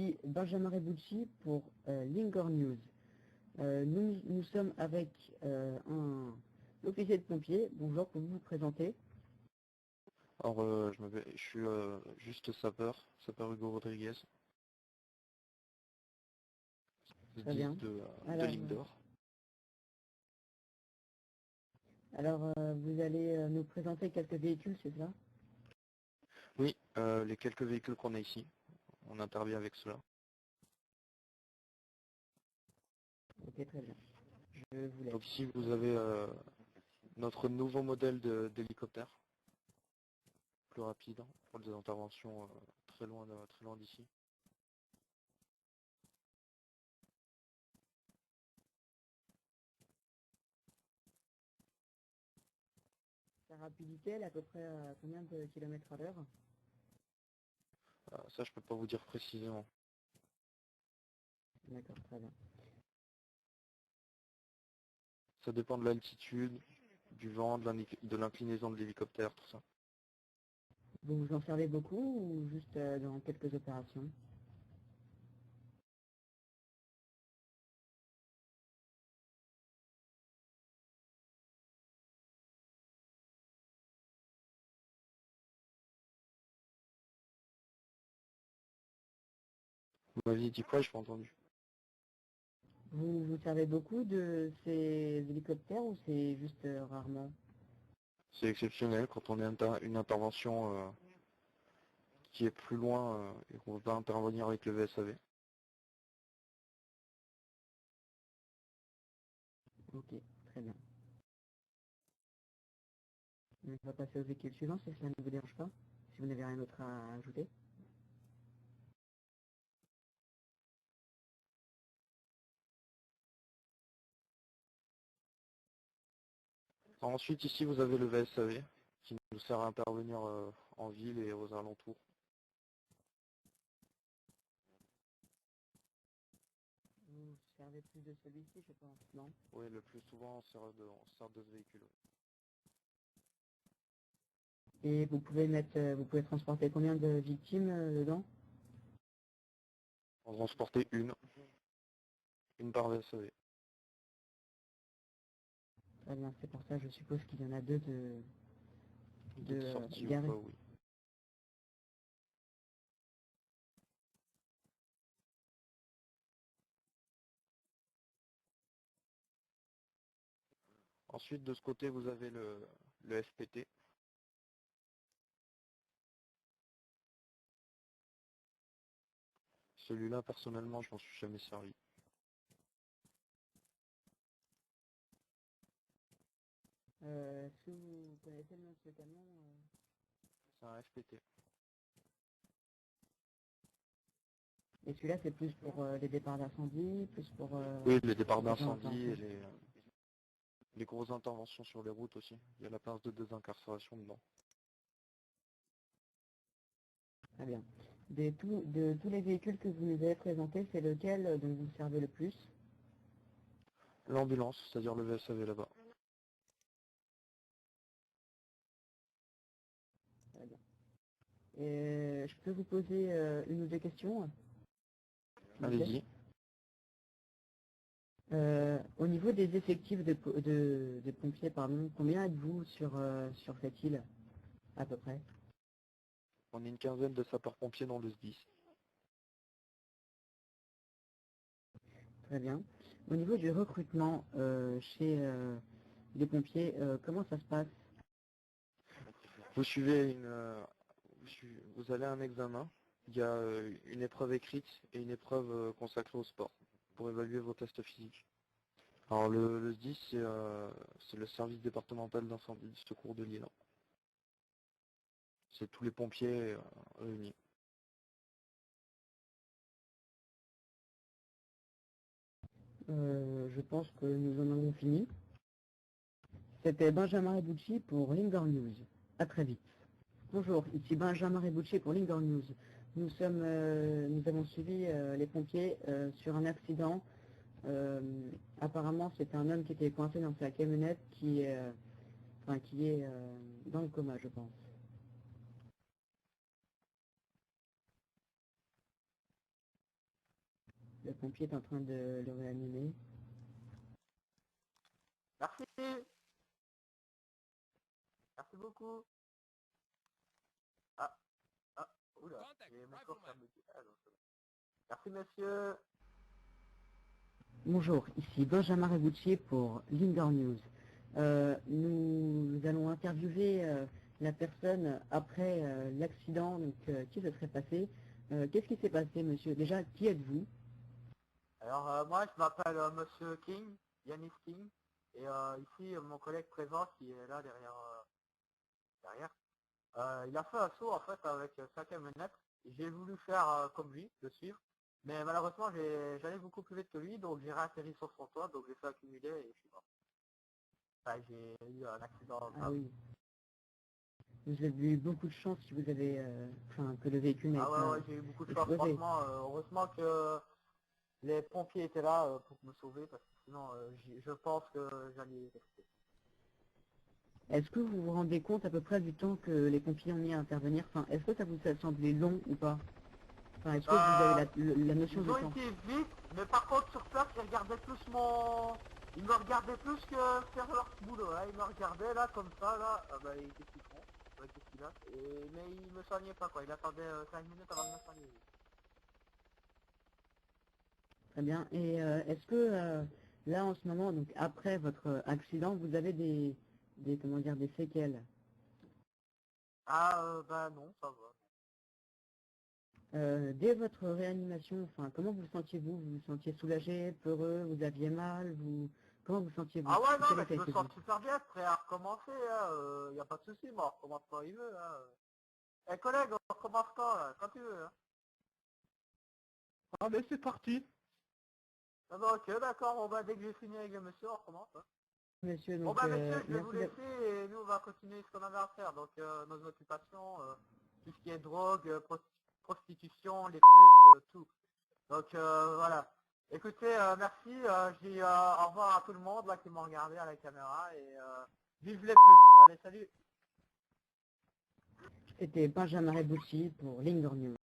suis Benjamin Rebucci pour Linger News. Nous sommes avec un officier de pompier. Bonjour, pouvez-vous vous présenter? Alors, je suis juste sapeur Hugo Rodriguez, Très bien. de Alors, Ligne d'Or. Vous allez nous présenter quelques véhicules, c'est ça? Oui, les quelques véhicules qu'on a ici, on intervient avec cela. Ok, très bien. Je vous laisse. Donc ici, vous avez notre nouveau modèle d'hélicoptère, plus rapide, pour des interventions très loin d'ici. Sa rapidité, elle est à peu près à combien de kilomètres à l'heure? Ça, je peux pas vous dire précisément. D'accord, très bien. Ça dépend de l'altitude, du vent, de l'inclinaison de l'hélicoptère, tout ça. Vous vous en servez beaucoup ou juste dans quelques opérations? Vous m'aviez dit quoi? Je pas entendu. Vous vous servez beaucoup de ces hélicoptères ou c'est juste rarement? C'est exceptionnel quand on est une intervention qui est plus loin et qu'on va intervenir avec le VSAV. Ok, très bien. On va passer au véhicule suivant si cela ne vous dérange pas, si vous n'avez rien d'autre à ajouter. Ensuite, ici, vous avez le VSAV qui nous sert à intervenir en ville et aux alentours. Vous vous servez plus de celui-ci, je pense, non? Oui, le plus souvent, on sert de ce véhicule. Et vous pouvez transporter combien de victimes dedans? On transportait une par VSAV. Très bien, c'est pour ça, je suppose qu'il y en a deux De sortie ou garés. quoi, oui. Ensuite, de ce côté, vous avez le FPT. Celui-là, personnellement, je m'en suis jamais servi. Est-ce que vous connaissez le nom de ce camion? C'est un FPT. Et celui-là, c'est plus pour les départs d'incendie, plus pour... Oui, les départs pour quelle d'incendie et intervention? les grosses interventions sur les routes aussi. Il y a la place de désincarcération dedans. Très bien. De tous les véhicules que vous nous avez présentés, c'est lequel dont vous servez le plus? L'ambulance, c'est-à-dire le VSAV là-bas. Très bien. Et je peux vous poser une ou deux questions, s'il vous plaît? Allez-y. Au niveau des effectifs de pompiers, pardon, combien êtes-vous sur cette île, à peu près? On est une quinzaine de sapeurs-pompiers dans le SDIS. Très bien. Au niveau du recrutement chez les pompiers, comment ça se passe? Vous suivez vous allez à un examen. Il y a une épreuve écrite et une épreuve consacrée au sport pour évaluer vos tests physiques. Alors le SDIS, c'est le service départemental d'incendie du secours de l'île. C'est tous les pompiers réunis. Je pense que nous en avons fini. C'était Benjamin Rebucci pour Linger News. À très vite. Bonjour, ici Benjamin Rebucci pour Linger News. Nous avons suivi les pompiers sur un accident. Apparemment, c'est un homme qui était coincé dans sa camionnette qui est dans le coma, je pense. Le pompier est en train de le réanimer. Merci. Merci beaucoup. Ah, oula, j'ai mon corps fermé. Ah, non, c'est bon. Merci monsieur. Bonjour, ici Benjamin Rebucci pour Linger News. Nous allons interviewer la personne après l'accident qui se serait passé. Qu'est-ce qui s'est passé, monsieur? Déjà, qui êtes-vous? Alors moi je m'appelle monsieur King, Yanis King. Et ici mon collègue présent qui est là derrière. Il a fait un saut en fait avec sa camionnette. J'ai voulu faire comme lui, le suivre. Mais malheureusement j'allais beaucoup plus vite que lui, donc j'ai réatterri sur son toit, donc j'ai fait accumuler et je suis mort. Enfin, j'ai eu un accident Ah grave. oui. Vous avez eu beaucoup de chance si vous avez, que le véhicule n'ait Ah pas ouais, j'ai eu beaucoup de chance, explosé. franchement. Heureusement que les pompiers étaient là pour me sauver, parce que sinon je pense que j'allais rester. Est-ce que vous vous rendez compte à peu près du temps que les pompiers ont mis à intervenir? Enfin, est-ce que ça vous a semblé long ou pas? Enfin, est-ce que vous avez la notion Ils du ont temps? été vite, mais par contre sur place, ils regardaient plus Ils me regardaient plus que faire leur boulot, hein. Ils me regardaient là, comme ça, là, ah bah, qu'est-ce qu'ils font? Ouais, qu'est-ce qu'il a? Mais ils me soignaient pas, quoi. Il attendait 5 minutes avant de me soigner. Très bien. Et est-ce que là en ce moment, donc après votre accident, vous avez comment dire, des séquelles? Ah, bah non, ça va. Dès votre réanimation, enfin, comment vous sentiez-vous? Vous vous sentiez soulagé, peureux, vous aviez mal, comment vous sentiez-vous? Ah ouais, non, Quel mais état je me étiez-vous? sens super bien, prêt à recommencer, hein. Y a pas de souci, moi, on recommence quand il veut, hein. Eh, collègue, on recommence quand, là? Quand tu veux, hein. Ah mais c'est parti. Ah bah, ok, d'accord, bon bah, dès que j'ai fini avec le monsieur, on recommence, hein. Monsieur, Bon donc bah messieurs, je vais vous merci laisser et nous on va continuer ce qu'on avait à faire. Donc nos occupations, tout ce qui est drogue, prostitution, les putes, tout. Donc voilà. Écoutez, merci, je dis au revoir à tout le monde là qui m'ont regardé à la caméra et vive les putes. Allez, salut. C'était Benjamin Rebucci pour Linger News.